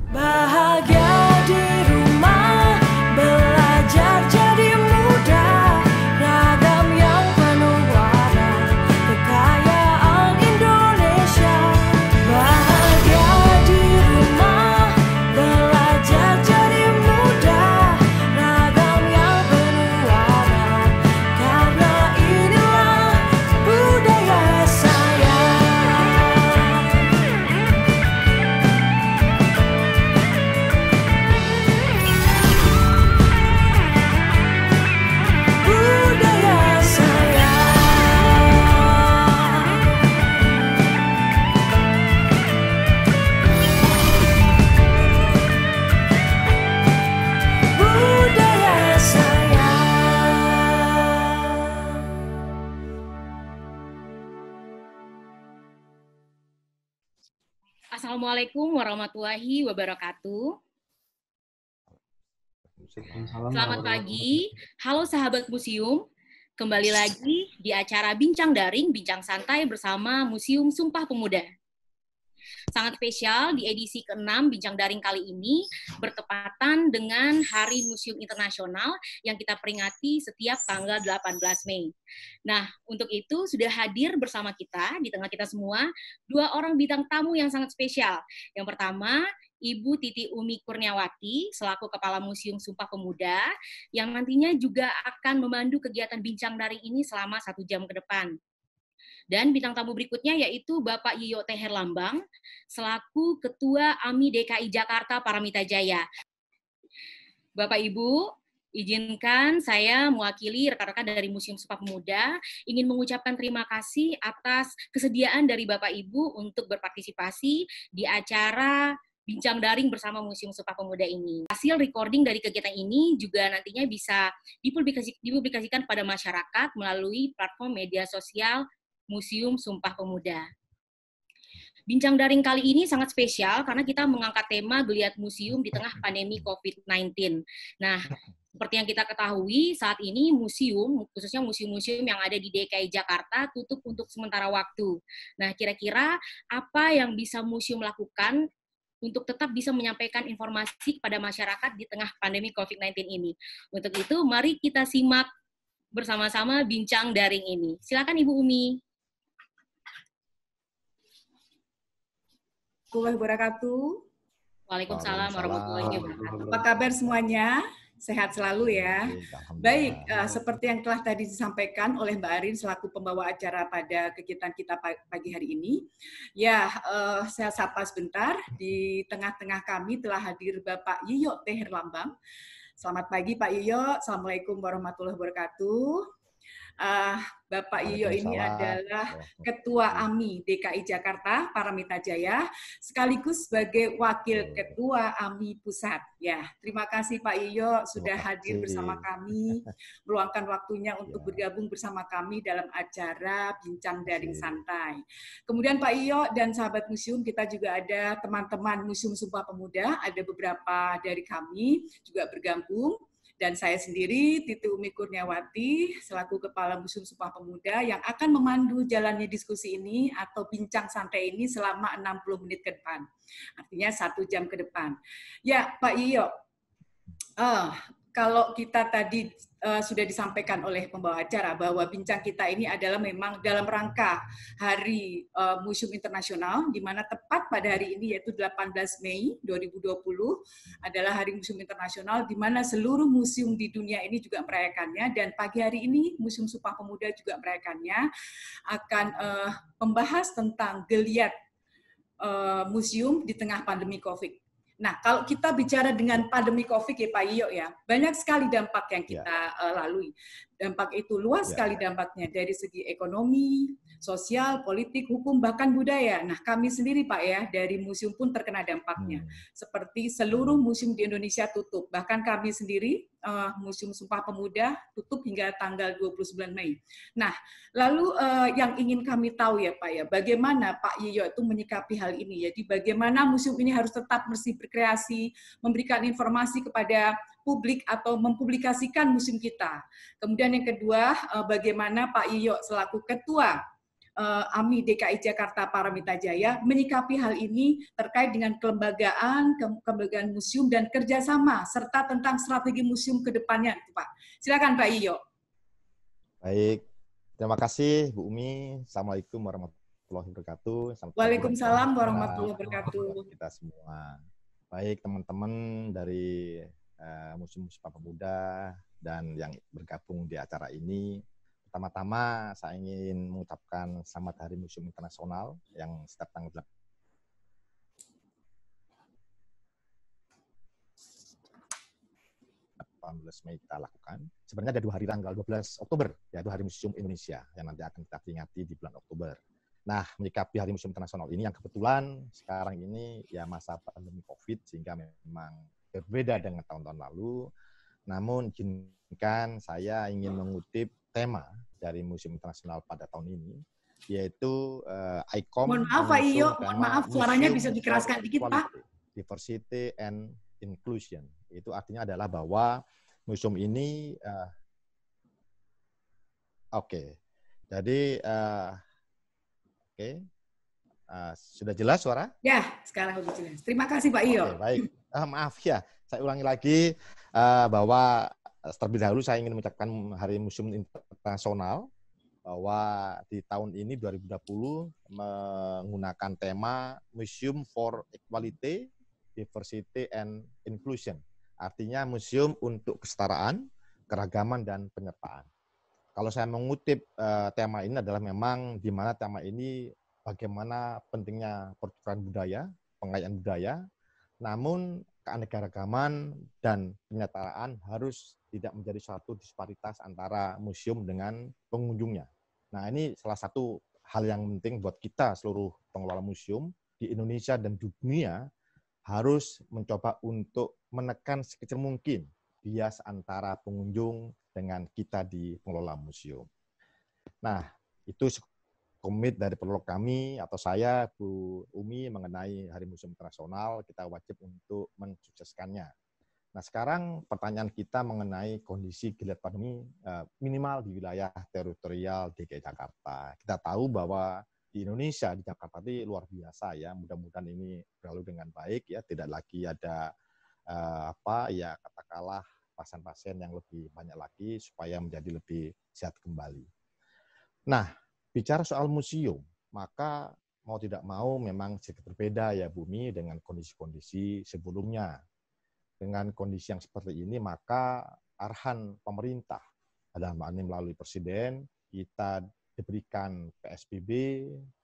Bahagia di rumah, belajar jadi mudah, ragam yang penuh warna, kekayaan Indonesia. Bahagia di rumah, belajar jadi mudah, ragam yang penuh warna, karena inilah budaya saya. Budaya saya. Budaya saya. Assalamualaikum warahmatullahi wabarakatuh. Selamat pagi, halo sahabat museum. Kembali lagi di acara Bincang Daring, Bincang Santai bersama Museum Sumpah Pemuda. Sangat spesial di edisi ke-6 Bincang Daring kali ini bertepatan dengan Hari Museum Internasional yang kita peringati setiap tanggal 18 Mei. Nah, untuk itu sudah hadir bersama kita, di tengah kita semua, 2 orang bintang tamu yang sangat spesial. Yang pertama, Ibu Titi Umi Kurniawati, selaku Kepala Museum Sumpah Pemuda, yang nantinya juga akan memandu kegiatan Bincang Daring ini selama 1 jam ke depan. Dan bintang tamu berikutnya yaitu Bapak Yiyo T. Herlambang, selaku Ketua AMI DKI Jakarta Paramita Jaya. Bapak Ibu, izinkan saya mewakili rekan-rekan dari Museum Sumpah Pemuda ingin mengucapkan terima kasih atas kesediaan dari Bapak Ibu untuk berpartisipasi di acara Bincang Daring bersama Museum Sumpah Pemuda ini. Hasil recording dari kegiatan ini juga nantinya bisa dipublikasikan pada masyarakat melalui platform media sosial Museum Sumpah Pemuda. Bincang Daring kali ini sangat spesial karena kita mengangkat tema Geliat Museum di tengah pandemi COVID-19. Nah, seperti yang kita ketahui, saat ini museum, khususnya museum-museum yang ada di DKI Jakarta, tutup untuk sementara waktu. Nah, kira-kira apa yang bisa museum lakukan untuk tetap bisa menyampaikan informasi kepada masyarakat di tengah pandemi COVID-19 ini? Untuk itu, mari kita simak bersama-sama Bincang Daring ini. Silakan Ibu Umi. Warahmatullahi wabarakatuh. Waalaikumsalam warahmatullahi wabarakatuh. Apa kabar semuanya? Sehat selalu ya. Baik, seperti yang telah tadi disampaikan oleh Mbak Arin selaku pembawa acara pada kegiatan kita pagi hari ini. Ya, saya sapa sebentar. Di tengah-tengah kami telah hadir Bapak Yiyo T. Herlambang. Selamat pagi Pak Yiyo. Assalamualaikum warahmatullahi wabarakatuh. Bapak Yiyo ini adalah Ketua AMI DKI Jakarta Paramita Jaya, sekaligus sebagai Wakil Ketua AMI Pusat. Ya, terima kasih Pak Yiyo sudah hadir bersama kami, meluangkan waktunya untuk bergabung bersama kami dalam acara Bincang Daring Santai. Kemudian Pak Yiyo dan sahabat museum, kita juga ada teman-teman Museum Sumpah Pemuda, ada beberapa dari kami juga bergabung. Dan saya sendiri, Titi Umi Kurniawati, selaku Kepala Museum Sumpah Pemuda yang akan memandu jalannya diskusi ini atau bincang santai ini selama 60 menit ke depan. Artinya 1 jam ke depan. Ya, Pak Yiyo, kalau kita tadi sudah disampaikan oleh pembawa acara bahwa bincang kita ini adalah memang dalam rangka Hari Museum Internasional, di mana tepat pada hari ini yaitu 18 Mei 2020 adalah Hari Museum Internasional, di mana seluruh museum di dunia ini juga merayakannya, dan pagi hari ini Museum Sumpah Pemuda juga merayakannya, akan membahas tentang geliat museum di tengah pandemi COVID. Nah, kalau kita bicara dengan pandemi COVID ya Pak Yiyo ya, banyak sekali dampak yang kita lalui. Dampak itu luas sekali dampaknya dari segi ekonomi, sosial, politik, hukum, bahkan budaya. Nah, kami sendiri Pak ya, dari museum pun terkena dampaknya. Seperti seluruh museum di Indonesia tutup. Bahkan kami sendiri, Museum Sumpah Pemuda tutup hingga tanggal 29 Mei. Nah, lalu yang ingin kami tahu ya Pak ya, bagaimana Pak Yiyo itu menyikapi hal ini. Jadi bagaimana museum ini harus tetap bersih berkreasi, memberikan informasi kepada publik atau mempublikasikan museum kita. Kemudian yang kedua, bagaimana Pak Yiyo selaku Ketua AMI DKI Jakarta Paramita Jaya menyikapi hal ini terkait dengan kelembagaan museum dan kerjasama serta tentang strategi museum ke depannya, Pak. Silakan Pak Iyo. Baik, terima kasih Bu Umi. Assalamualaikum warahmatullahi wabarakatuh. Waalaikumsalam warahmatullahi wabarakatuh. Kita semua. Baik teman-teman dari Museum Sumpah Pemuda dan yang bergabung di acara ini. Pertama-tama saya ingin mengucapkan selamat Hari Museum Internasional yang setiap tanggal 18 Mei kita lakukan. Sebenarnya ada 2 hari, tanggal 12 Oktober, yaitu Hari Museum Indonesia, yang nanti akan kita peringati di bulan Oktober. Nah, menyikapi Hari Museum Internasional ini yang kebetulan sekarang ini ya masa pandemi COVID, sehingga memang berbeda dengan tahun-tahun lalu. Namun, izinkan saya ingin mengutip tema dari Museum Internasional pada tahun ini, yaitu ICOM. Mohon maaf Pak Iyo, mohon maaf suaranya bisa dikeraskan dikit Pak. Diversity and Inclusion. Itu artinya adalah bahwa museum ini, jadi sudah jelas suara? Ya, sekarang lebih jelas. Terima kasih Pak Iyo. Baik, maaf ya, saya ulangi lagi bahwa terlebih dahulu saya ingin mengucapkan Hari Museum Internasional bahwa di tahun ini 2020 menggunakan tema Museum for Equality, Diversity and Inclusion. Artinya museum untuk kesetaraan, keragaman dan penyertaan. Kalau saya mengutip tema ini adalah memang di mana tema ini bagaimana pentingnya pertukaran budaya, pengayaan budaya, namun keanekaragaman dan penyertaan harus tidak menjadi suatu disparitas antara museum dengan pengunjungnya. Nah, ini salah satu hal yang penting buat kita seluruh pengelola museum di Indonesia dan dunia harus mencoba untuk menekan sekecil mungkin bias antara pengunjung dengan kita di pengelola museum. Nah, itu komit dari pelolok kami atau saya, Bu Umi, mengenai Hari Museum Internasional, kita wajib untuk mensukseskannya. Nah, sekarang pertanyaan kita mengenai kondisi geliat pandemi minimal di wilayah teritorial DKI Jakarta. Kita tahu bahwa di Indonesia, di Jakarta ini luar biasa ya, mudah-mudahan ini berlalu dengan baik ya, tidak lagi ada katakanlah pasien-pasien yang lebih banyak lagi supaya menjadi lebih sehat kembali. Nah, bicara soal museum, maka mau tidak mau memang sedikit berbeda ya Bumi dengan kondisi-kondisi sebelumnya. Dengan kondisi yang seperti ini, maka arahan pemerintah dalam hal ini melalui Presiden, kita diberikan PSBB,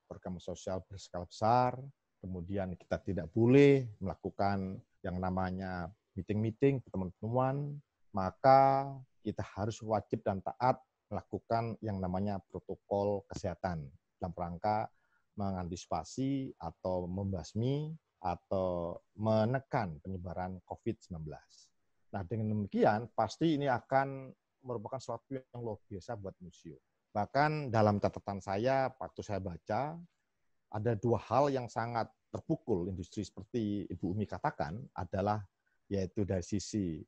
program sosial berskala besar, kemudian kita tidak boleh melakukan yang namanya meeting-meeting, pertemuan-pertemuan, maka kita harus wajib dan taat melakukan yang namanya protokol kesehatan dalam rangka mengantisipasi atau membasmi atau menekan penyebaran COVID-19. Nah, dengan demikian pasti ini akan merupakan sesuatu yang luar biasa buat museum. Bahkan dalam catatan saya, waktu saya baca, ada 2 hal yang sangat terpukul industri seperti Ibu Umi katakan adalah yaitu dari sisi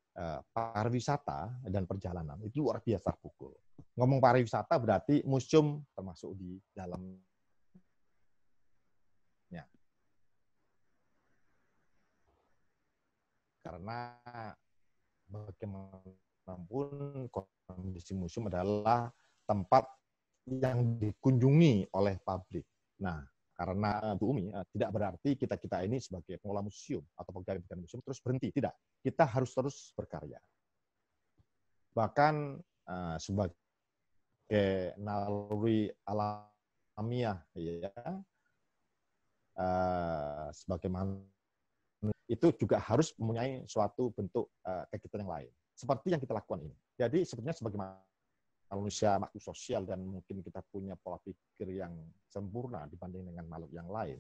pariwisata dan perjalanan. Itu luar biasa terpukul. Ngomong pariwisata berarti museum termasuk di dalamnya. Karena bagaimanapun kondisi museum adalah tempat yang dikunjungi oleh publik. Nah, karena Bu Umi, tidak berarti kita ini sebagai pengelola museum atau pegawai museum terus berhenti. Tidak. Kita harus terus berkarya. Bahkan sebagai naluri alamiah, ya, sebagaimana itu juga harus mempunyai suatu bentuk kegiatan yang lain. Seperti yang kita lakukan ini. Jadi sebenarnya sebagaimana manusia makhluk sosial dan mungkin kita punya pola pikir yang sempurna dibanding dengan makhluk yang lain,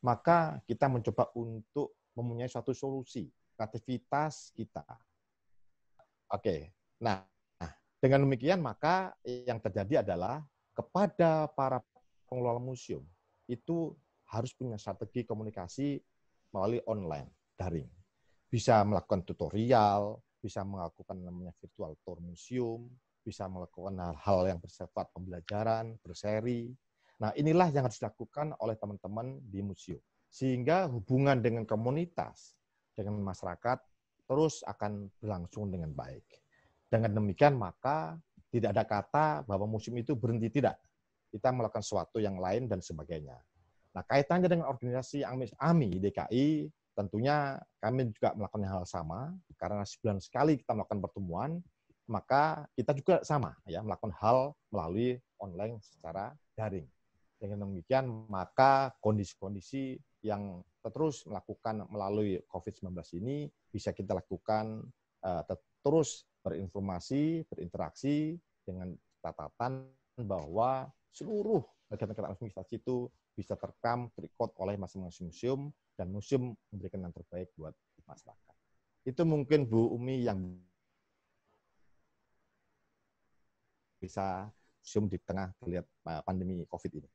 maka kita mencoba untuk mempunyai suatu solusi, kreativitas kita. Oke, nah dengan demikian maka yang terjadi adalah kepada para pengelola museum itu harus punya strategi komunikasi melalui online, daring. Bisa melakukan tutorial, bisa melakukan namanya virtual tour museum, bisa melakukan hal-hal yang bersifat pembelajaran, berseri, Nah, inilah yang harus dilakukan oleh teman-teman di museum. Sehingga hubungan dengan komunitas, dengan masyarakat, terus akan berlangsung dengan baik. Dengan demikian, maka tidak ada kata bahwa museum itu berhenti, tidak. Kita melakukan sesuatu yang lain dan sebagainya. Nah, kaitannya dengan organisasi AMI DKI, tentunya kami juga melakukan hal sama, karena sebulan sekali kita melakukan pertemuan, maka kita juga sama, ya, melakukan hal melalui online secara daring. Dengan demikian, maka kondisi-kondisi yang terus melakukan melalui COVID-19 ini bisa kita lakukan terus berinformasi, berinteraksi dengan catatan bahwa seluruh kegiatan administrasi itu bisa terekam, terekod oleh masing-masing museum, dan museum memberikan yang terbaik buat masyarakat. Itu mungkin Bu Umi yang bisa museum di tengah terlihat pandemi COVID ini.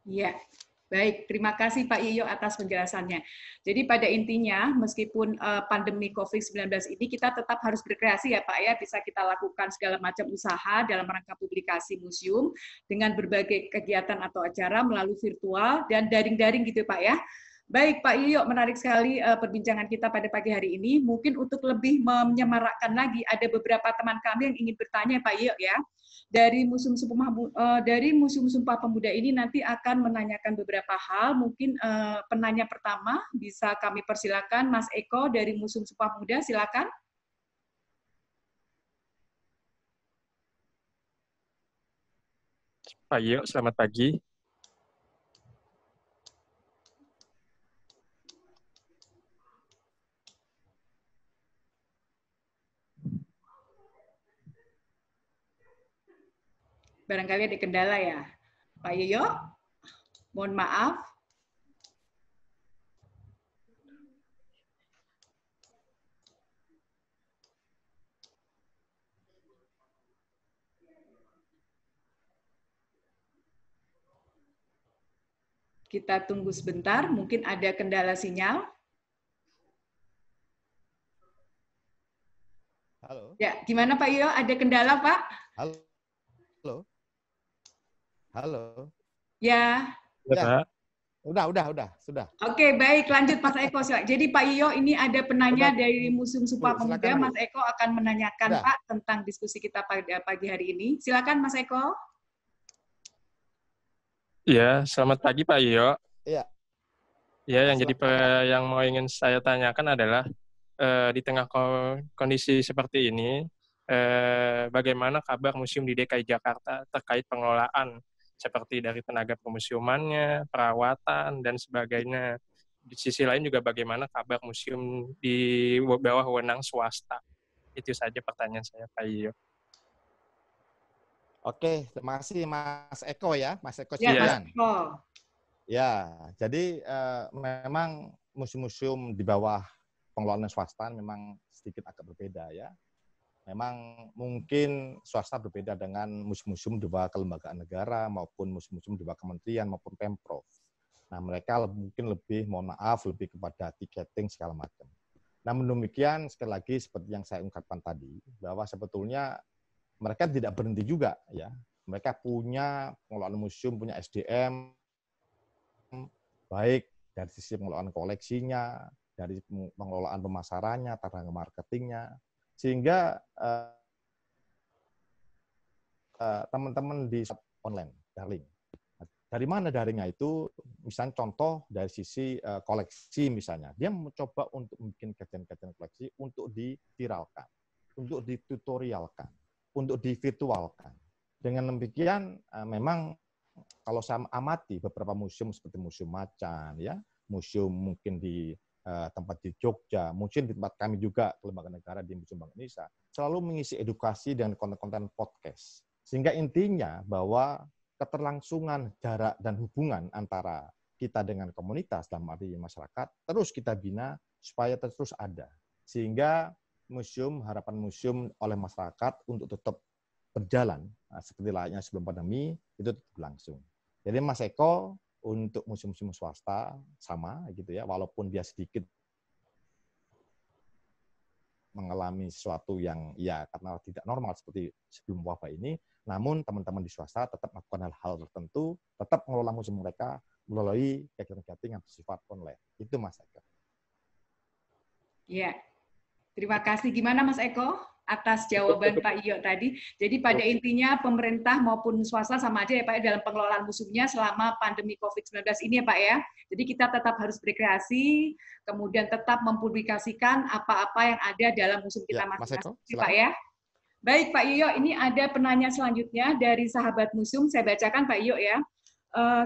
Ya, baik. Terima kasih Pak Yoyo atas penjelasannya. Jadi pada intinya, meskipun pandemi COVID-19 ini, kita tetap harus berkreasi ya Pak ya, bisa kita lakukan segala macam usaha dalam rangka publikasi museum dengan berbagai kegiatan atau acara melalui virtual dan daring-daring gitu Pak ya. Baik Pak Yoyo, menarik sekali perbincangan kita pada pagi hari ini. Mungkin untuk lebih menyemarakkan lagi, ada beberapa teman kami yang ingin bertanya Pak Yoyo ya. Dari Museum Sumpah Pemuda ini nanti akan menanyakan beberapa hal. Mungkin penanya pertama bisa kami persilakan Mas Eko dari Museum Sumpah Pemuda, silakan. Pak Yo, selamat pagi. Barangkali ada kendala ya. Pak Yoyo, mohon maaf. Kita tunggu sebentar, mungkin ada kendala sinyal. Halo. Ya, gimana Pak Yoyo? Ada kendala Pak? Halo. Halo. Halo. Ya. Ya, Pak. Sudah. Oke, baik. Lanjut Mas Eko. Jadi Pak Yoyo, ini ada penanya dari Museum Sumpah Pemuda. Silakan, Bu. Mas Eko akan menanyakan Sudah. Pak tentang diskusi kita pada pagi hari ini. Silakan Mas Eko. Ya, selamat pagi Pak Yo. Iya. Ya, yang ingin saya tanyakan adalah di tengah kondisi seperti ini, bagaimana kabar museum di DKI Jakarta terkait pengelolaan seperti dari tenaga pemuseumannya, perawatan, dan sebagainya. Di sisi lain juga bagaimana kabar museum di bawah wewenang swasta. Itu saja pertanyaan saya, Pak Iyo. Oke, terima kasih Mas Eko ya, Mas Eko Ya, Cian. Mas Eko. Ya, jadi memang museum-museum di bawah pengelolaan swasta memang sedikit agak berbeda ya. Memang mungkin swasta berbeda dengan museum-museum di bawah kelembagaan negara maupun museum-museum di bawah kementerian maupun Pemprov. Nah, mereka mungkin lebih, mohon maaf, lebih kepada tiketing segala macam. Namun demikian, sekali lagi seperti yang saya ungkapkan tadi, bahwa sebetulnya mereka tidak berhenti juga ya. Mereka punya pengelolaan museum, punya SDM, baik dari sisi pengelolaan koleksinya, dari pengelolaan pemasarannya, tata marketingnya, sehingga teman-teman di online, daring. Dari mana daringnya itu? Misalnya contoh dari sisi koleksi misalnya. Dia mencoba untuk membuat kajian-kajian koleksi untuk diviralkan, untuk ditutorialkan, untuk divirtualkan. Dengan demikian memang kalau saya amati beberapa museum seperti Museum Macan, ya, museum mungkin di tempat di Jogja, mungkin di tempat kami juga Lembaga Negara di Museum Bank Indonesia, selalu mengisi edukasi dengan konten-konten podcast. Sehingga intinya bahwa keterlangsungan jarak dan hubungan antara kita dengan komunitas dalam arti masyarakat terus kita bina supaya terus ada. Sehingga museum, harapan museum oleh masyarakat untuk tetap berjalan seperti layaknya sebelum pandemi itu tetap berlangsung. Jadi Mas Eko untuk museum-museum swasta sama gitu ya, walaupun dia sedikit mengalami sesuatu yang ya karena tidak normal seperti sebelum wabah ini, namun teman-teman di swasta tetap melakukan hal-hal tertentu, tetap mengelola museum mereka melalui kegiatan-kegiatan yang bersifat online. Itu Mas Eko. Ya, terima kasih. Gimana Mas Eko atas jawaban Pak Iyo tadi? Jadi pada intinya pemerintah maupun swasta sama aja ya Pak dalam pengelolaan museumnya selama pandemi COVID-19 ini ya Pak ya. Jadi kita tetap harus berkreasi, kemudian tetap mempublikasikan apa-apa yang ada dalam museum kita masing-masing Pak ya. Baik Pak Iyo, ini ada penanya selanjutnya dari sahabat museum. Saya bacakan Pak Iyo ya.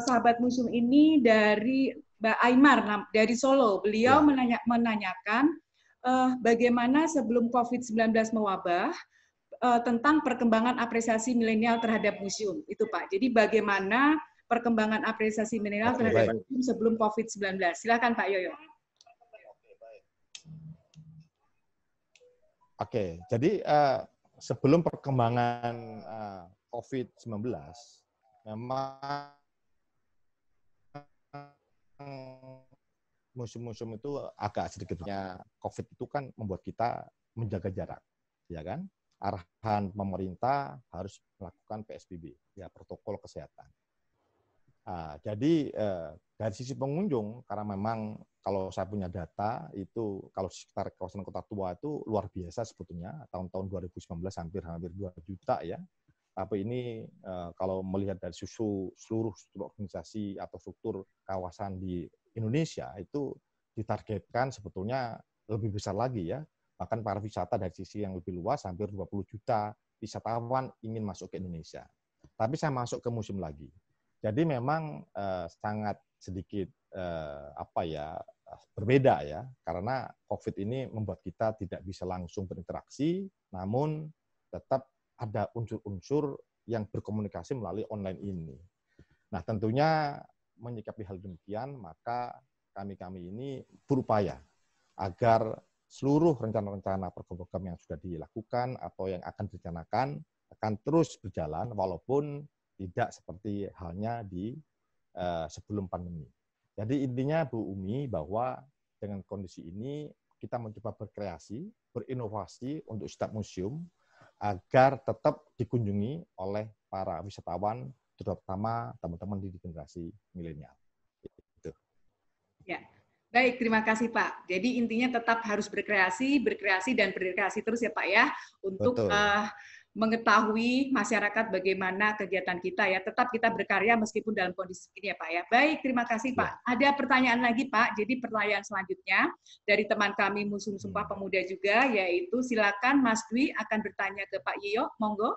Sahabat museum ini dari Mbak Aymar dari Solo. Beliau menanyakan bagaimana sebelum COVID-19 mewabah tentang perkembangan apresiasi milenial terhadap museum. Itu Pak. Jadi bagaimana perkembangan apresiasi milenial terhadap museum sebelum COVID-19. Silakan Pak Yoyo. Oke, jadi sebelum perkembangan COVID-19, memang museum-museum itu agak sedikitnya COVID itu kan membuat kita menjaga jarak, ya kan? Arahan pemerintah harus melakukan PSBB, ya protokol kesehatan. Jadi dari sisi pengunjung, karena memang kalau saya punya data itu kalau di sekitar kawasan Kota Tua itu luar biasa sebetulnya tahun-tahun 2019 hampir 2 juta ya. Tapi ini kalau melihat dari seluruh struktur organisasi atau struktur kawasan di Indonesia itu ditargetkan sebetulnya lebih besar lagi ya. Bahkan para wisata dari sisi yang lebih luas hampir 20 juta wisatawan ingin masuk ke Indonesia. Tapi saya masuk ke museum lagi. Jadi memang sangat sedikit berbeda ya karena COVID ini membuat kita tidak bisa langsung berinteraksi, namun tetap ada unsur-unsur yang berkomunikasi melalui online ini. Nah, tentunya menyikapi hal demikian, maka kami ini berupaya agar seluruh rencana-rencana program yang sudah dilakukan atau yang akan direncanakan akan terus berjalan walaupun tidak seperti halnya di sebelum pandemi. Jadi intinya Bu Umi bahwa dengan kondisi ini kita mencoba berkreasi, berinovasi untuk setiap museum agar tetap dikunjungi oleh para wisatawan, terutama teman-teman di generasi milenial. Gitu. Ya, baik, terima kasih Pak. Jadi intinya tetap harus berkreasi dan berkreasi terus ya Pak ya, untuk mengetahui masyarakat bagaimana kegiatan kita ya. Tetap kita berkarya meskipun dalam kondisi ini ya Pak ya. Baik, terima kasih Pak. Ada pertanyaan lagi Pak. Jadi pertanyaan selanjutnya dari teman kami Museum Sumpah Pemuda juga, yaitu silakan Mas Dwi akan bertanya ke Pak Yiyo. Monggo.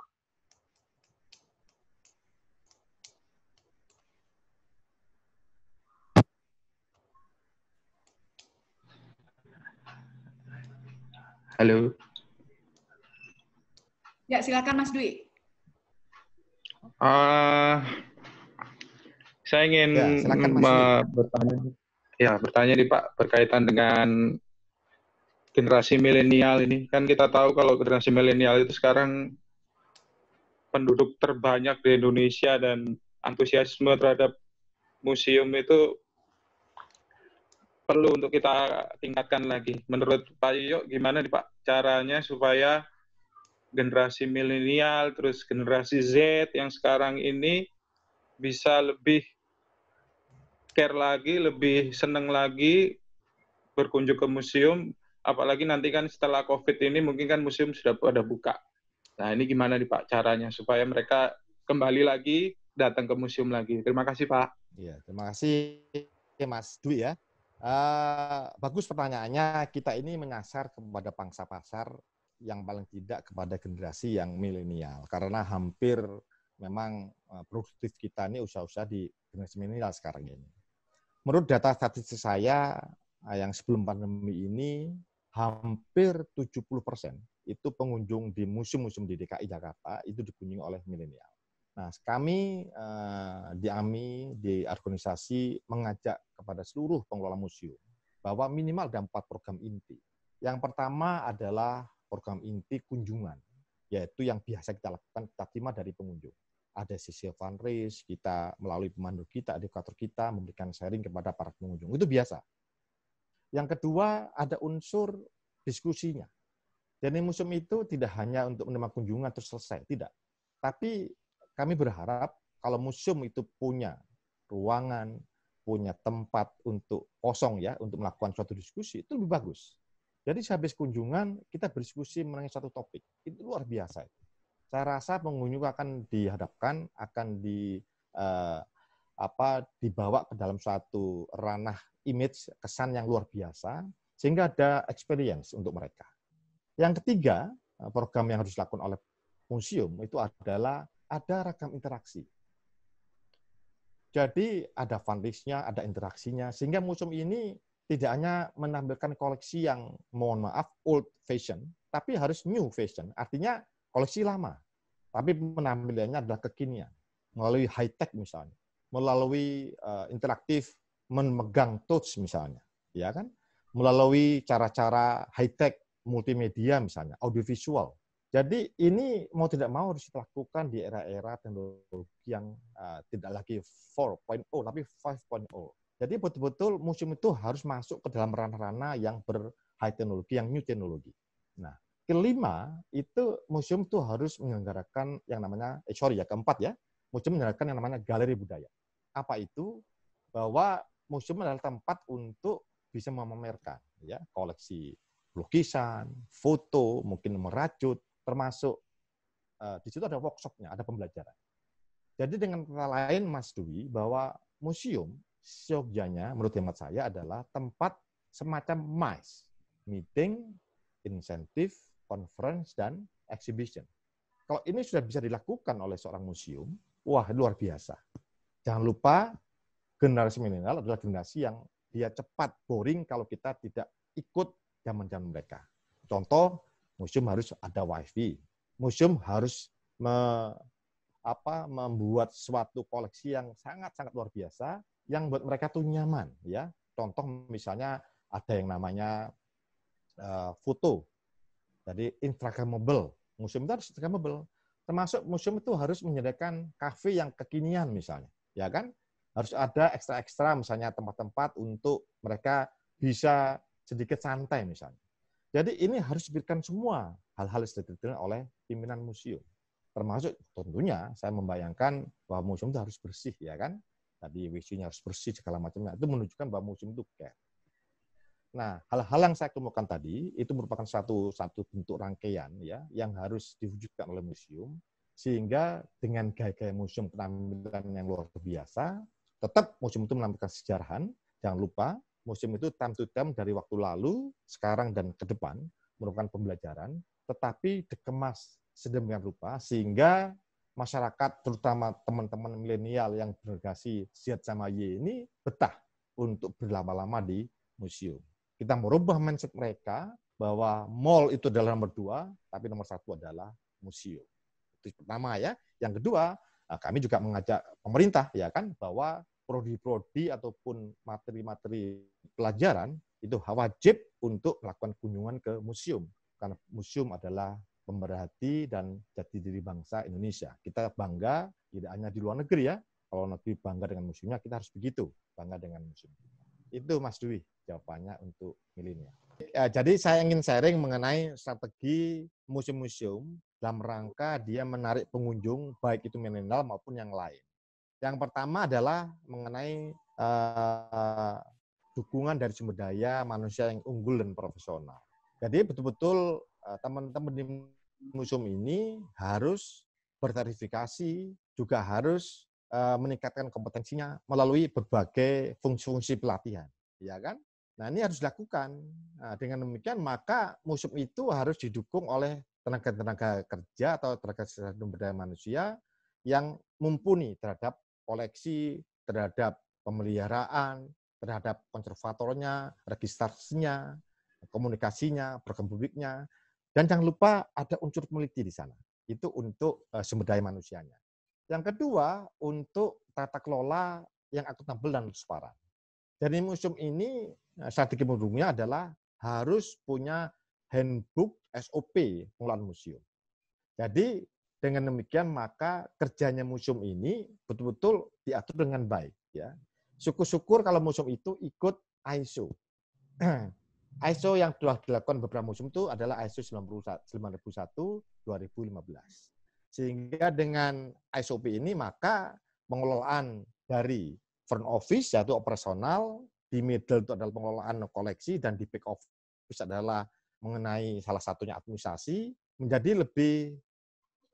Halo. Ya, silakan Mas Dwi. Saya ingin bertanya nih Pak berkaitan dengan generasi milenial ini. Kan kita tahu kalau generasi milenial itu sekarang penduduk terbanyak di Indonesia dan antusiasme terhadap museum itu perlu untuk kita tingkatkan lagi. Menurut Pak Yoyo gimana nih Pak caranya supaya generasi milenial, terus generasi Z yang sekarang ini bisa lebih care lagi, lebih senang lagi berkunjung ke museum, apalagi nanti kan setelah COVID ini mungkin kan museum sudah pada buka. Nah ini gimana nih Pak caranya supaya mereka kembali lagi datang ke museum lagi. Terima kasih Pak. Iya, terima kasih Mas Dwi ya. Bagus pertanyaannya, kita ini menyasar kepada pangsa pasar yang paling tidak kepada generasi yang milenial karena hampir memang produktif kita ini usaha-usaha di generasi milenial sekarang ini. Menurut data statistik saya yang sebelum pandemi ini hampir 70% itu pengunjung di museum-museum di DKI Jakarta itu dikunjungi oleh milenial. Nah, kami di AMI di organisasi mengajak kepada seluruh pengelola museum bahwa minimal ada 4 program inti. Yang pertama adalah program inti kunjungan, yaitu yang biasa kita lakukan, kita terima dari pengunjung. Ada sisi fundraise, kita melalui pemandu kita, edukator kita, memberikan sharing kepada para pengunjung. Itu biasa. Yang kedua, ada unsur diskusinya. Jadi museum itu tidak hanya untuk menerima kunjungan terus selesai, tidak. Tapi kami berharap kalau museum itu punya ruangan, punya tempat untuk kosong ya, untuk melakukan suatu diskusi, itu lebih bagus. Jadi sehabis kunjungan, kita berdiskusi mengenai satu topik. Itu luar biasa. Saya rasa pengunjung akan dihadapkan, akan dibawa ke dalam suatu ranah image, kesan yang luar biasa, sehingga ada experience untuk mereka. Yang ketiga, program yang harus dilakukan oleh museum itu adalah ada ragam interaksi. Jadi ada fundraising-nya, ada interaksinya, sehingga museum ini tidak hanya menampilkan koleksi yang, mohon maaf, old fashion, tapi harus new fashion, artinya koleksi lama. Tapi penampilannya adalah kekinian, melalui high-tech misalnya, melalui interaktif, memegang touch misalnya, ya kan? Melalui cara-cara high-tech, multimedia misalnya, audiovisual. Jadi ini mau tidak mau harus dilakukan di era-era teknologi yang tidak lagi 4.0 tapi 5.0. Jadi betul-betul museum itu harus masuk ke dalam ranah-ranah yang ber-high teknologi, yang new teknologi. Nah, kelima itu museum itu harus menyelenggarakan yang namanya, keempat ya, museum menyelenggarakan yang namanya galeri budaya. Apa itu? Bahwa museum adalah tempat untuk bisa memamerkan ya koleksi lukisan, foto, mungkin merajut, termasuk di situ ada workshop-nya, ada pembelajaran. Jadi dengan kata lain, Mas Dwi, bahwa museum seyogyanya menurut hemat saya adalah tempat semacam MICE, meeting, insentif, conference, dan exhibition. Kalau ini sudah bisa dilakukan oleh seorang museum, wah luar biasa. Jangan lupa generasi milenial adalah generasi yang dia cepat boring kalau kita tidak ikut zaman-zaman mereka. Contoh, museum harus ada wifi. Museum harus membuat suatu koleksi yang sangat-sangat luar biasa, yang buat mereka tuh nyaman. Ya, contoh misalnya ada yang namanya foto. Jadi instagramable. Museum itu harus instagramable. Termasuk museum itu harus menyediakan kafe yang kekinian misalnya. Ya kan? Harus ada ekstra-ekstra misalnya tempat-tempat untuk mereka bisa sedikit santai misalnya. Jadi ini harus diberikan semua hal-hal yang detail oleh pimpinan museum. Termasuk tentunya saya membayangkan bahwa museum itu harus bersih ya kan. Tadi WC-nya harus bersih segala macamnya. Itu menunjukkan bahwa museum itu care. Nah, hal-hal yang saya kemukakan tadi itu merupakan satu bentuk rangkaian ya yang harus diwujudkan oleh museum, sehingga dengan gaya-gaya museum penampilan yang luar biasa, tetap museum itu menampilkan sejarahan. Jangan lupa museum itu time to time dari waktu lalu, sekarang, dan ke depan merupakan pembelajaran, tetapi dikemas sedemikian rupa sehingga masyarakat, terutama teman-teman milenial yang generasi Z sama Y ini betah untuk berlama-lama di museum. Kita merubah mindset mereka bahwa mall itu adalah nomor 2, tapi nomor 1 adalah museum. Itu pertama ya. Yang kedua, kami juga mengajak pemerintah ya kan bahwa prodi-prodi ataupun materi-materi pelajaran itu wajib untuk melakukan kunjungan ke museum. Karena museum adalah pemerhati dan jati diri bangsa Indonesia. Kita bangga tidak hanya di luar negeri ya. Kalau negeri bangga dengan museumnya, kita harus begitu, bangga dengan museum. Itu Mas Dwi jawabannya untuk milenial. Jadi saya ingin sharing mengenai strategi museum-museum dalam rangka dia menarik pengunjung baik itu milenial maupun yang lain. Yang pertama adalah mengenai dukungan dari sumber daya manusia yang unggul dan profesional. Jadi betul-betul teman-teman di museum ini harus berverifikasi, juga harus meningkatkan kompetensinya melalui berbagai fungsi-fungsi pelatihan, ya kan? Nah, ini harus dilakukan. Nah, dengan demikian maka museum itu harus didukung oleh tenaga-tenaga kerja atau tenaga sumber daya manusia yang mumpuni terhadap koleksi, terhadap pemeliharaan, terhadap konservatornya, registrasinya, komunikasinya, program publiknya, dan jangan lupa ada unsur peneliti di sana. Itu untuk sumber daya manusianya. Yang kedua, untuk tata kelola yang akuntabel dan transparan. Jadi museum ini strategi pendukungnya adalah harus punya handbook SOP pengelolaan museum. Jadi dengan demikian maka kerjanya museum ini betul-betul diatur dengan baik. Ya. Syukur-syukur kalau museum itu ikut ISO. ISO yang telah dilakukan beberapa museum itu adalah ISO 9001 2015. Sehingga dengan SOP ini maka pengelolaan dari front office yaitu operasional, di middle itu adalah pengelolaan koleksi, dan di back office adalah mengenai salah satunya administrasi, menjadi lebih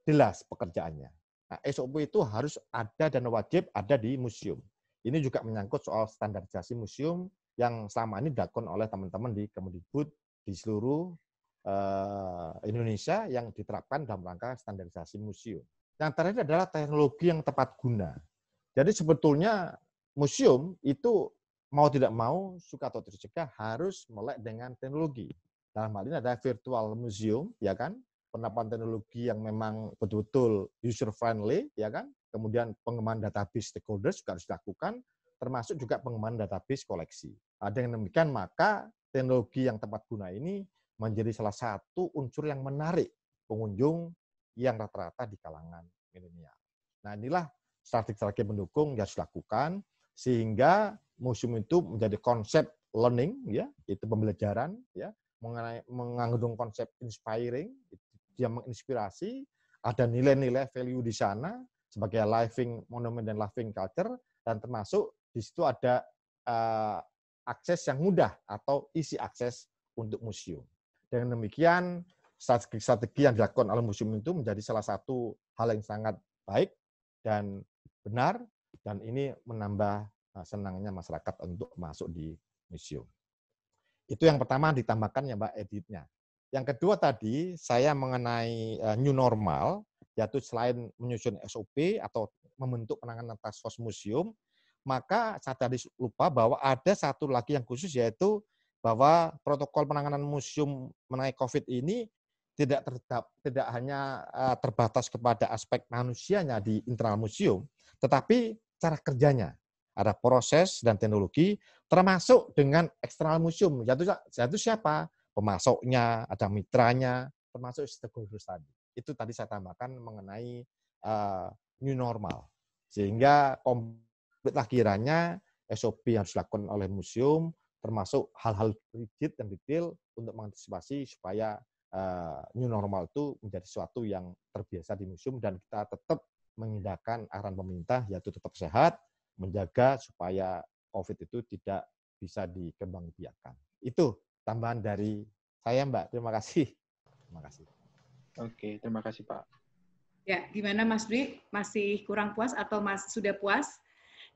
jelas pekerjaannya. Nah, SOP itu harus ada dan wajib ada di museum. Ini juga menyangkut soal standarisasi museum yang selama ini dilakukan oleh teman-teman di Kemendikbud di seluruh Indonesia yang diterapkan dalam rangka standarisasi museum. Yang terakhir adalah teknologi yang tepat guna. Jadi sebetulnya museum itu mau tidak mau, suka atau tidak suka, harus melek dengan teknologi. Dalam hal ini ada virtual museum, ya kan? Penerapan teknologi yang memang betul-betul user friendly, ya kan? Kemudian pengembangan database stakeholders juga harus dilakukan, termasuk juga pengembangan database koleksi. Dengan demikian maka teknologi yang tepat guna ini menjadi salah satu unsur yang menarik pengunjung yang rata-rata di kalangan milenial. Nah, inilah strategi-strategi pendukung yang harus dilakukan sehingga museum itu menjadi konsep learning, ya, itu pembelajaran, ya, mengandung konsep inspiring, dia menginspirasi, ada nilai-nilai value di sana sebagai living monument dan living culture, dan termasuk di situ ada akses yang mudah atau easy akses untuk museum. Dengan demikian, strategi-strategi yang dilakukan oleh museum itu menjadi salah satu hal yang sangat baik dan benar, dan ini menambah senangnya masyarakat untuk masuk di museum. Itu yang pertama ditambahkan ya Mbak Editnya. Yang kedua tadi, saya mengenai new normal, yaitu selain menyusun SOP atau membentuk penanganan task force museum, maka saya tadi lupa bahwa ada satu lagi yang khusus, yaitu bahwa protokol penanganan museum mengenai COVID ini tidak hanya terbatas kepada aspek manusianya di internal museum, tetapi cara kerjanya. Ada proses dan teknologi, termasuk dengan eksternal museum. Yaitu siapa? Pemasoknya, ada mitranya, termasuk stakeholders tadi. Itu tadi saya tambahkan mengenai new normal. Sehingga komplit kiranya SOP yang harus dilakukan oleh museum, termasuk hal-hal rigid dan detail untuk mengantisipasi supaya new normal itu menjadi sesuatu yang terbiasa di museum, dan kita tetap mengindahkan arahan pemerintah, yaitu tetap sehat, menjaga supaya COVID itu tidak bisa dikembangbiakkan. Itu tambahan dari saya, Mbak. Terima kasih. Terima kasih. Oke, terima kasih Pak. Ya, gimana Mas Dwi? Masih kurang puas atau sudah puas?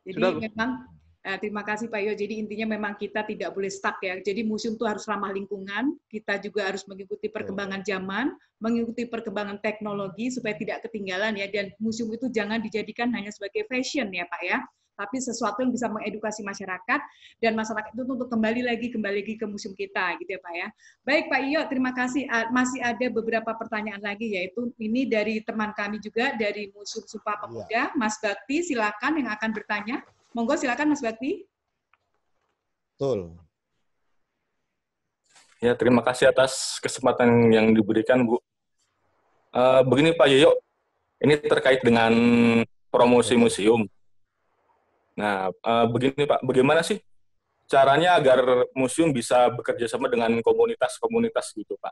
Jadi Sudah, memang terima kasih Pak Yo. Jadi intinya memang kita tidak boleh stuck ya. Jadi museum itu harus ramah lingkungan. Kita juga harus mengikuti perkembangan zaman, mengikuti perkembangan teknologi supaya tidak ketinggalan ya. Dan museum itu jangan dijadikan hanya sebagai fashion ya Pak ya, tapi sesuatu yang bisa mengedukasi masyarakat, dan masyarakat itu untuk kembali lagi ke museum kita gitu ya Pak ya. Baik Pak Iyo, terima kasih. Masih ada beberapa pertanyaan lagi, yaitu ini dari teman kami juga dari Museum Sumpah Pemuda, Mas Bakti, silakan yang akan bertanya. Monggo silakan Mas Bakti. Betul. Ya, terima kasih atas kesempatan yang diberikan, Bu. Begini Pak Yoyo, ini terkait dengan promosi museum. Nah, begini Pak, bagaimana sih caranya agar museum bisa bekerja sama dengan komunitas-komunitas gitu Pak?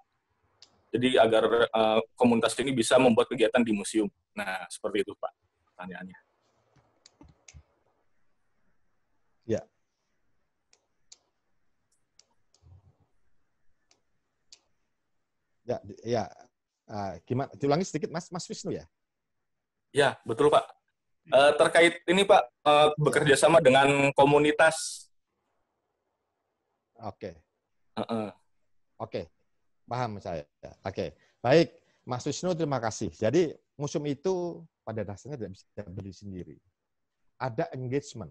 Jadi agar komunitas ini bisa membuat kegiatan di museum. Nah, seperti itu Pak pertanyaannya. Ya. Ya. Gimana? Diulangi sedikit, Mas Wisnu ya? Ya, betul Pak. Terkait ini Pak, bekerja sama dengan komunitas. Oke. Oke, paham saya. Oke, baik, Mas Wisnu, terima kasih. Jadi museum itu pada dasarnya tidak bisa berdiri sendiri. Ada engagement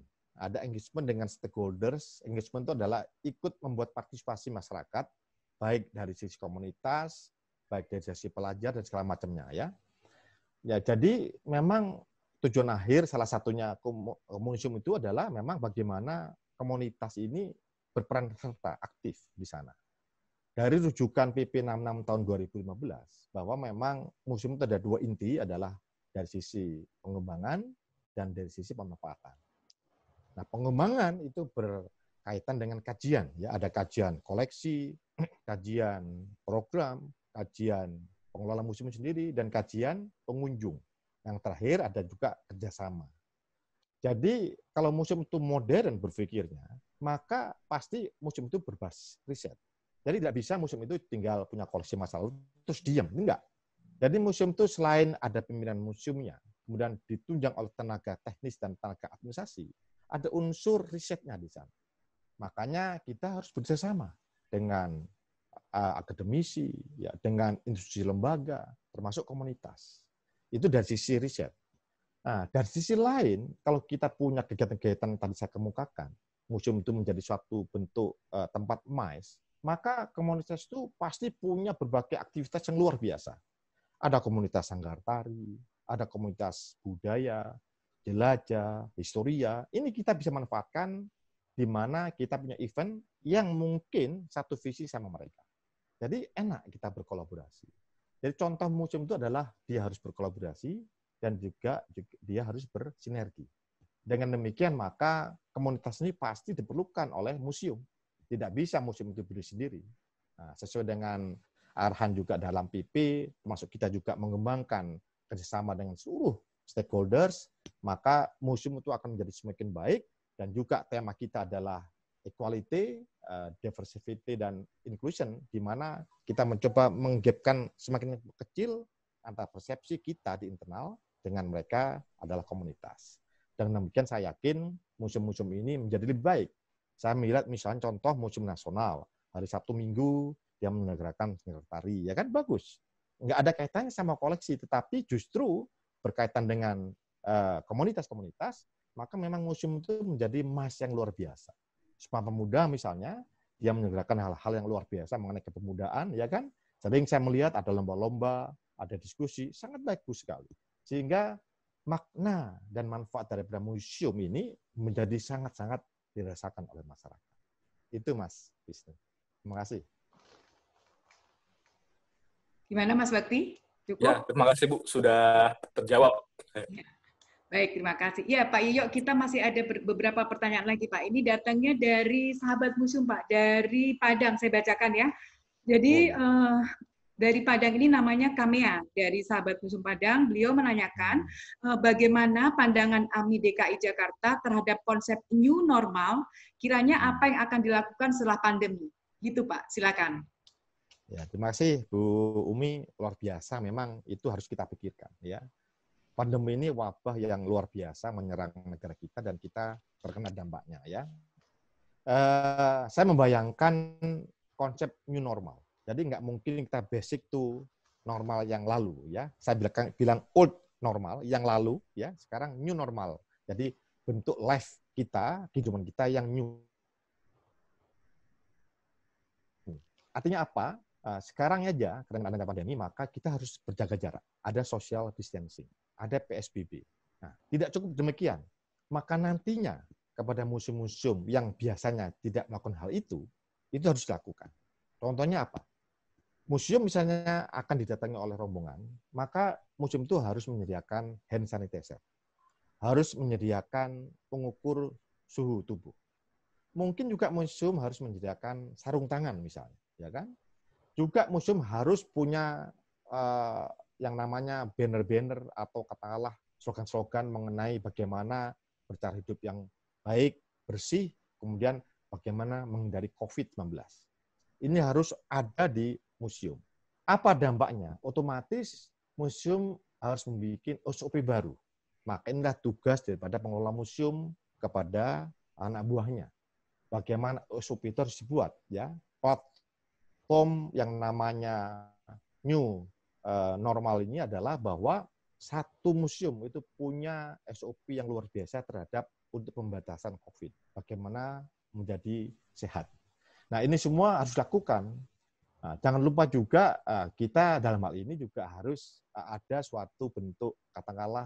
dengan stakeholders. Engagement itu adalah ikut membuat partisipasi masyarakat, baik dari sisi komunitas, baik dari sisi pelajar dan segala macamnya ya. Ya, jadi memang tujuan akhir salah satunya museum itu adalah memang bagaimana komunitas ini berperan serta aktif di sana. Dari rujukan PP 66 tahun 2015 bahwa memang museum itu ada dua inti, adalah dari sisi pengembangan dan dari sisi pemanfaatan. Nah, pengembangan itu kaitan dengan kajian. Ya, ada kajian koleksi, kajian program, kajian pengelola museum sendiri, dan kajian pengunjung. Yang terakhir ada juga kerjasama. Jadi kalau museum itu modern berpikirnya, maka pasti museum itu berbasis riset. Jadi tidak bisa museum itu tinggal punya koleksi masa lalu terus diam, enggak. Jadi museum itu selain ada pimpinan museumnya, kemudian ditunjang oleh tenaga teknis dan tenaga administrasi, ada unsur risetnya di sana. Makanya kita harus bekerjasama dengan akademisi, ya, dengan institusi lembaga, termasuk komunitas. Itu dari sisi riset. Nah, dari sisi lain, kalau kita punya kegiatan-kegiatan yang tadi saya kemukakan, museum itu menjadi suatu bentuk tempat mais, maka komunitas itu pasti punya berbagai aktivitas yang luar biasa. Ada komunitas sanggar tari, ada komunitas budaya, jelajah, historia. Ini kita bisa manfaatkan di mana kita punya event yang mungkin satu visi sama mereka. Jadi enak kita berkolaborasi. Jadi contoh museum itu adalah dia harus berkolaborasi dan juga dia harus bersinergi. Dengan demikian maka komunitas ini pasti diperlukan oleh museum. Tidak bisa museum itu berdiri sendiri. Nah, sesuai dengan arahan juga dalam PP, termasuk kita juga mengembangkan kerjasama dengan seluruh stakeholders, maka museum itu akan menjadi semakin baik, dan juga tema kita adalah equality, diversity, dan inclusion, di mana kita mencoba menggapkan semakin kecil antara persepsi kita di internal dengan mereka adalah komunitas. Dan demikian saya yakin museum-museum ini menjadi lebih baik. Saya melihat misalnya contoh Museum Nasional, hari Sabtu Minggu dia menyelenggarakan sanggar tari, ya kan bagus. Nggak ada kaitannya sama koleksi, tetapi justru berkaitan dengan komunitas-komunitas, maka memang museum itu menjadi emas yang luar biasa. Sumpah Pemuda misalnya, dia menyelenggarakan hal-hal yang luar biasa mengenai kepemudaan, ya kan? Sering saya melihat ada lomba-lomba, ada diskusi, sangat bagus sekali. Sehingga makna dan manfaat daripada museum ini menjadi sangat-sangat dirasakan oleh masyarakat. Itu Mas Wisnu. Terima kasih. Gimana Mas Bakti? Cukup? Ya, terima kasih Bu, sudah terjawab. Ya. Baik, terima kasih. Ya Pak Yoyo, kita masih ada beberapa pertanyaan lagi Pak. Ini datangnya dari sahabat museum Pak, dari Padang, saya bacakan ya. Jadi dari Padang ini namanya Kamea, dari sahabat museum Padang. Beliau menanyakan bagaimana pandangan AMI DKI Jakarta terhadap konsep new normal, kiranya apa yang akan dilakukan setelah pandemi. Gitu Pak, silakan. Ya, terima kasih Bu Umi, luar biasa memang itu harus kita pikirkan ya. Pandemi ini wabah yang luar biasa menyerang negara kita dan kita terkena dampaknya ya. Saya membayangkan konsep new normal. Jadi nggak mungkin kita basic to normal yang lalu ya. Saya bilang old normal yang lalu ya. Sekarang new normal. Jadi bentuk life kita, kehidupan kita yang new. Artinya apa? Sekarang aja karena ada pandemi maka kita harus berjaga jarak. Ada social distancing, ada PSBB. Nah, tidak cukup demikian. Maka nantinya kepada museum-museum yang biasanya tidak melakukan hal itu harus dilakukan. Contohnya apa? Museum misalnya akan didatangi oleh rombongan, maka museum itu harus menyediakan hand sanitizer. Harus menyediakan pengukur suhu tubuh. Mungkin juga museum harus menyediakan sarung tangan misalnya, ya kan? Juga museum harus punya yang namanya banner-banner atau katakanlah slogan-slogan mengenai bagaimana bercara hidup yang baik, bersih, kemudian bagaimana menghindari COVID-19. Ini harus ada di museum. Apa dampaknya? Otomatis museum harus membuat SOP baru. Maka inilah tugas daripada pengelola museum kepada anak buahnya. Bagaimana SOP itu harus dibuat, ya. Platform yang namanya new normal ini adalah bahwa satu museum itu punya SOP yang luar biasa terhadap untuk pembatasan COVID. Bagaimana menjadi sehat. Nah, ini semua harus dilakukan. Nah, jangan lupa juga kita dalam hal ini juga harus ada suatu bentuk katakanlah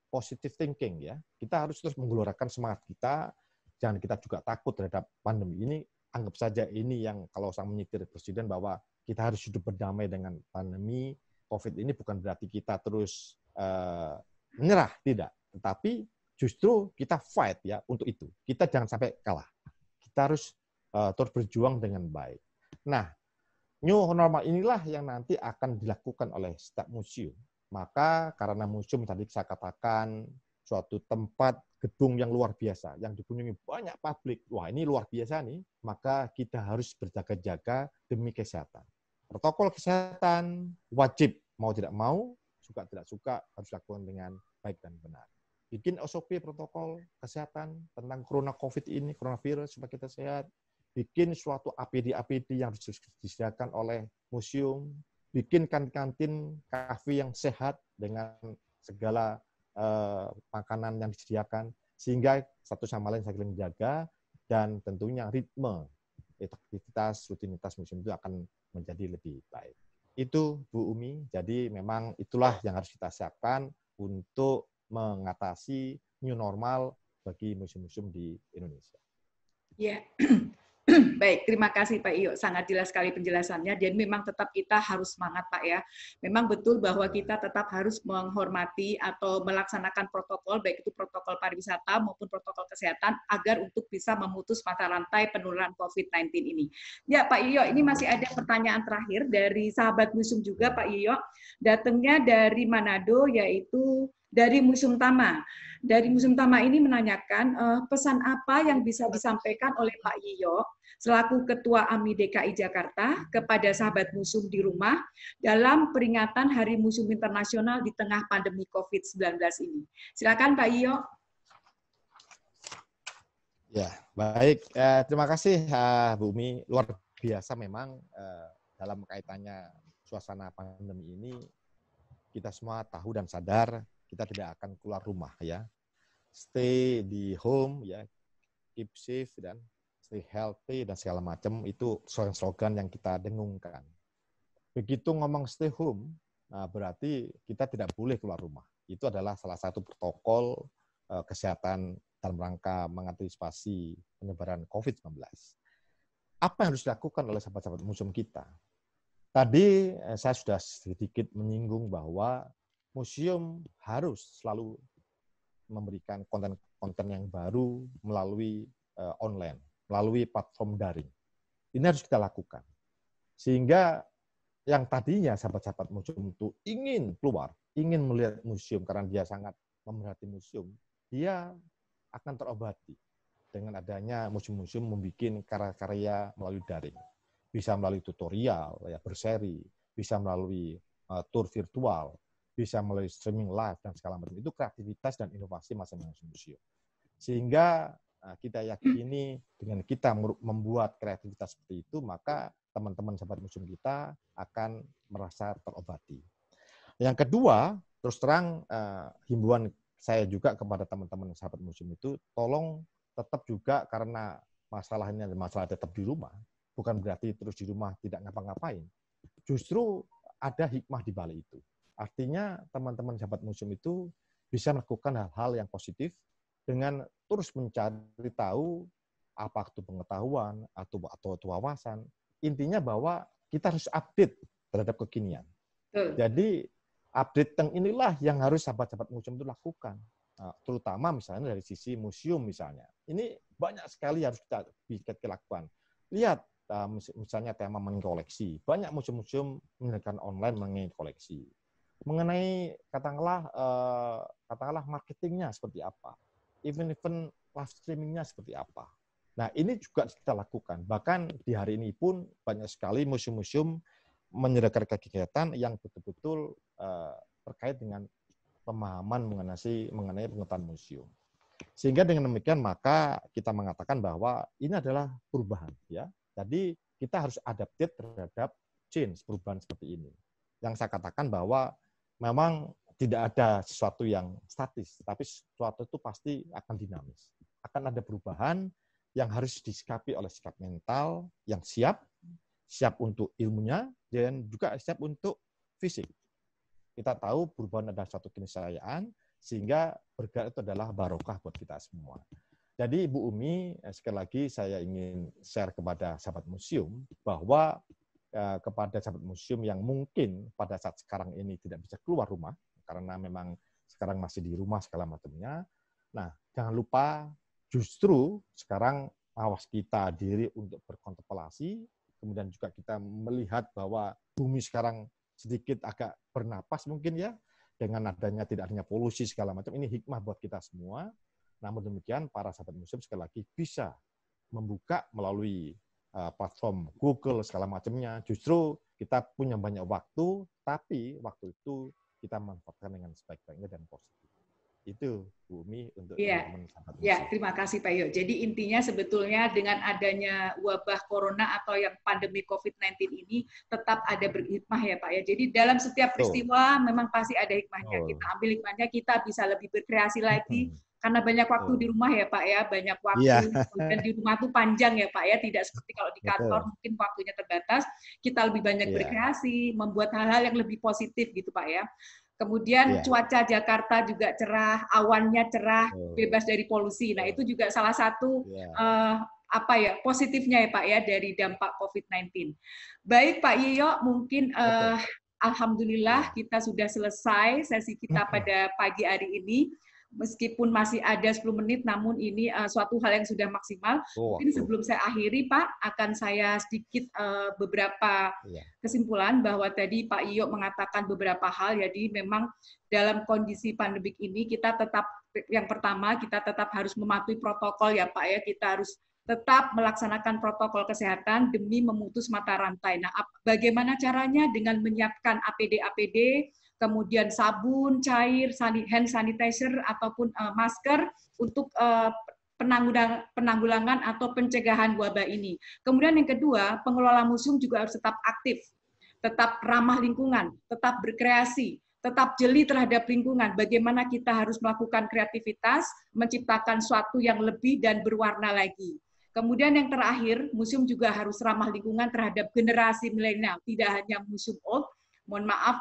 positive thinking ya. Kita harus terus menggelorakan semangat kita. Jangan kita juga takut terhadap pandemi ini. Anggap saja ini yang kalau saya menyitir Presiden bahwa kita harus hidup berdamai dengan pandemi COVID ini, bukan berarti kita terus menyerah, tidak. Tetapi justru kita fight ya untuk itu. Kita jangan sampai kalah. kita harus terus berjuang dengan baik. Nah, new normal inilah yang nanti akan dilakukan oleh setiap museum. Maka karena museum tadi saya katakan suatu tempat gedung yang luar biasa, yang dikunjungi banyak publik, wah ini luar biasa nih, maka kita harus berjaga-jaga demi kesehatan. Protokol kesehatan wajib, mau tidak mau, suka tidak suka, harus dilakukan dengan baik dan benar. Bikin SOP protokol kesehatan tentang corona COVID ini, coronavirus, supaya kita sehat. Bikin suatu APD-APD yang disediakan oleh museum, bikin kantin kafe yang sehat dengan segala makanan yang disediakan, sehingga satu sama lain saling menjaga, dan tentunya ritme, aktivitas, rutinitas museum itu akan menjadi lebih baik. Itu Bu Umi, jadi memang itulah yang harus kita siapkan untuk mengatasi new normal bagi museum-museum di Indonesia. Ya, baik, terima kasih Pak Iyo, sangat jelas sekali penjelasannya, dan memang tetap kita harus semangat Pak ya. Memang betul bahwa kita tetap harus menghormati atau melaksanakan protokol, baik itu protokol pariwisata maupun protokol kesehatan, agar untuk bisa memutus mata rantai penularan COVID-19 ini. Ya Pak Iyo, ini masih ada pertanyaan terakhir dari sahabat museum juga Pak Iyo, datangnya dari Manado, yaitu dari Museum Tama. Dari Museum Tama ini menanyakan pesan apa yang bisa disampaikan oleh Pak Yiyo selaku Ketua AMI DKI Jakarta kepada sahabat museum di rumah dalam peringatan Hari Museum Internasional di tengah pandemi COVID-19 ini. Silakan Pak Yiyo. Ya, baik. Terima kasih Bu Umi. Luar biasa memang dalam kaitannya suasana pandemi ini, kita semua tahu dan sadar kita tidak akan keluar rumah ya. Stay di home ya, keep safe dan stay healthy dan segala macam, itu slogan yang kita dengungkan. Begitu ngomong stay home, nah berarti kita tidak boleh keluar rumah. Itu adalah salah satu protokol kesehatan dalam rangka mengantisipasi penyebaran COVID-19. Apa yang harus dilakukan oleh sahabat-sahabat museum kita? Tadi saya sudah sedikit menyinggung bahwa museum harus selalu memberikan konten-konten yang baru melalui online, melalui platform daring. Ini harus kita lakukan. Sehingga yang tadinya sahabat-sahabat museum itu ingin keluar, ingin melihat museum karena dia sangat memerhati museum, dia akan terobati dengan adanya museum-museum membuat karya-karya melalui daring. Bisa melalui tutorial, ya berseri, bisa melalui tour virtual, bisa melalui streaming live dan segala macam. Itu kreativitas dan inovasi masing-masing museum. Sehingga kita yakini dengan kita membuat kreativitas seperti itu, maka teman-teman sahabat museum kita akan merasa terobati. Yang kedua, terus terang himbauan saya juga kepada teman-teman sahabat museum itu, tolong tetap juga, karena masalah ini adalah masalah tetap di rumah, bukan berarti terus di rumah tidak ngapa-ngapain. Justru ada hikmah di balik itu. Artinya teman-teman sahabat museum itu bisa melakukan hal-hal yang positif dengan terus mencari tahu apa itu pengetahuan atau wawasan. Intinya bahwa kita harus update terhadap kekinian. Jadi update yang inilah yang harus sahabat-sahabat museum itu lakukan. Terutama misalnya dari sisi museum misalnya. Ini banyak sekali harus kita lakukan. Lihat misalnya tema mengenai koleksi. Banyak museum-museum menyediakan online mengenai koleksi. Mengenai katakanlah marketingnya seperti apa, event-event live streamingnya seperti apa. Nah ini juga kita lakukan. Bahkan di hari ini pun banyak sekali museum-museum menyediakan kegiatan yang betul-betul terkait dengan pemahaman mengenai pengetahuan museum. Sehingga dengan demikian maka kita mengatakan bahwa ini adalah perubahan ya. Jadi kita harus adaptif terhadap change, perubahan seperti ini. Yang saya katakan bahwa memang tidak ada sesuatu yang statis, tapi sesuatu itu pasti akan dinamis. Akan ada perubahan yang harus disikapi oleh sikap mental yang siap untuk ilmunya, dan juga siap untuk fisik. Kita tahu perubahan adalah suatu keniscayaan, sehingga bergerak itu adalah barokah buat kita semua. Jadi Bu Umi, sekali lagi saya ingin share kepada sahabat museum bahwa kepada sahabat museum yang mungkin pada saat sekarang ini tidak bisa keluar rumah karena memang sekarang masih di rumah segala macamnya. Nah, jangan lupa justru sekarang awas kita diri untuk berkontemplasi, kemudian juga kita melihat bahwa bumi sekarang sedikit agak bernapas mungkin ya, dengan adanya tidak adanya polusi segala macam, ini hikmah buat kita semua. Namun demikian, para sahabat museum sekali lagi bisa membuka melalui platform Google segala macamnya. Justru kita punya banyak waktu, tapi waktu itu kita manfaatkan dengan sebaik-baiknya dan positif. Itu Bu Umi untuk teman-teman sahabat museum. Ya, terima kasih Pak Yo. Jadi intinya sebetulnya dengan adanya wabah corona atau yang pandemi COVID-19 ini tetap ada berhikmah ya Pak ya. Jadi dalam setiap peristiwa memang pasti ada hikmahnya. Kita ambil hikmahnya, kita bisa lebih berkreasi lagi. Karena banyak waktu di rumah ya Pak ya, banyak waktu, dan di rumah tuh panjang ya Pak ya, tidak seperti kalau di kantor mungkin waktunya terbatas, kita lebih banyak berkreasi, membuat hal-hal yang lebih positif gitu Pak ya. Kemudian cuaca Jakarta juga cerah, awannya cerah, bebas dari polusi. Nah itu juga salah satu positifnya ya Pak ya dari dampak COVID-19. Baik Pak Yiyo, mungkin alhamdulillah kita sudah selesai sesi kita pada pagi hari ini. Meskipun masih ada 10 menit, namun ini suatu hal yang sudah maksimal. Mungkin sebelum saya akhiri, Pak, akan saya sedikit beberapa kesimpulan bahwa tadi Pak Iyo mengatakan beberapa hal. Jadi memang dalam kondisi pandemik ini kita tetap, yang pertama kita tetap harus mematuhi protokol ya Pak ya. Kita harus tetap melaksanakan protokol kesehatan demi memutus mata rantai. Nah, bagaimana caranya? Dengan menyiapkan APD, kemudian sabun, cair, hand sanitizer, ataupun masker untuk penanggulangan atau pencegahan wabah ini. Kemudian yang kedua, pengelola museum juga harus tetap aktif, tetap ramah lingkungan, tetap berkreasi, tetap jeli terhadap lingkungan. Bagaimana kita harus melakukan kreativitas, menciptakan sesuatu yang lebih dan berwarna lagi. Kemudian yang terakhir, museum juga harus ramah lingkungan terhadap generasi milenial, tidak hanya museum old. Mohon maaf,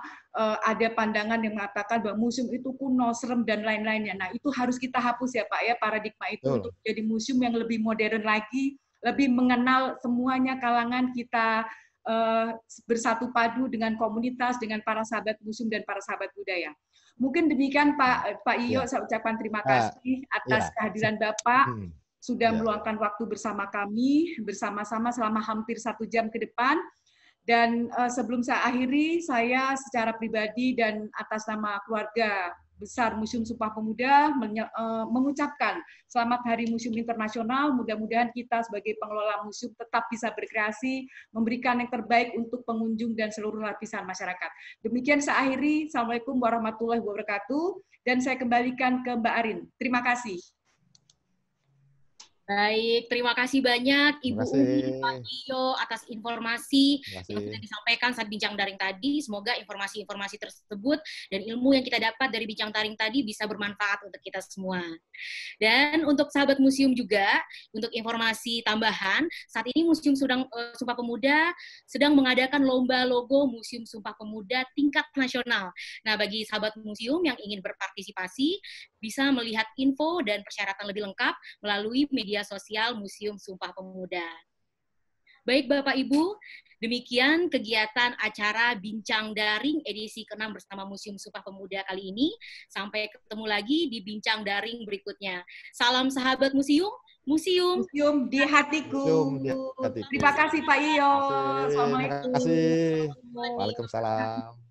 ada pandangan yang mengatakan bahwa museum itu kuno, serem, dan lain-lainnya. Nah, itu harus kita hapus ya Pak ya, paradigma itu untuk jadi museum yang lebih modern lagi, lebih mengenal semuanya kalangan kita bersatu padu dengan komunitas, dengan para sahabat museum dan para sahabat budaya. Mungkin demikian Pak Iyo, saya ucapkan terima kasih atas kehadiran Bapak, sudah meluangkan waktu bersama kami, bersama-sama selama hampir 1 jam ke depan. Dan sebelum saya akhiri, saya secara pribadi dan atas nama keluarga besar Museum Sumpah Pemuda mengucapkan selamat Hari Museum Internasional. Mudah-mudahan kita sebagai pengelola museum tetap bisa berkreasi, memberikan yang terbaik untuk pengunjung dan seluruh lapisan masyarakat. Demikian saya akhiri. Assalamualaikum warahmatullahi wabarakatuh. Dan saya kembalikan ke Mbak Arin. Terima kasih. Baik, terima kasih banyak Ibu Umi, Pak Iyo atas informasi yang sudah disampaikan saat bincang daring tadi. Semoga informasi-informasi tersebut dan ilmu yang kita dapat dari bincang daring tadi bisa bermanfaat untuk kita semua. Dan untuk sahabat museum juga, untuk informasi tambahan, saat ini Museum Sumpah Pemuda sedang mengadakan lomba logo Museum Sumpah Pemuda tingkat nasional. Nah, bagi sahabat museum yang ingin berpartisipasi, bisa melihat info dan persyaratan lebih lengkap melalui media sosial Museum Sumpah Pemuda. Baik Bapak Ibu, demikian kegiatan acara Bincang Daring edisi ke-6 bersama Museum Sumpah Pemuda kali ini. Sampai ketemu lagi di Bincang Daring berikutnya. Salam sahabat museum, museum di hatiku. Terima kasih Pak Iyo. Assalamualaikum. Terima kasih. Waalaikumsalam.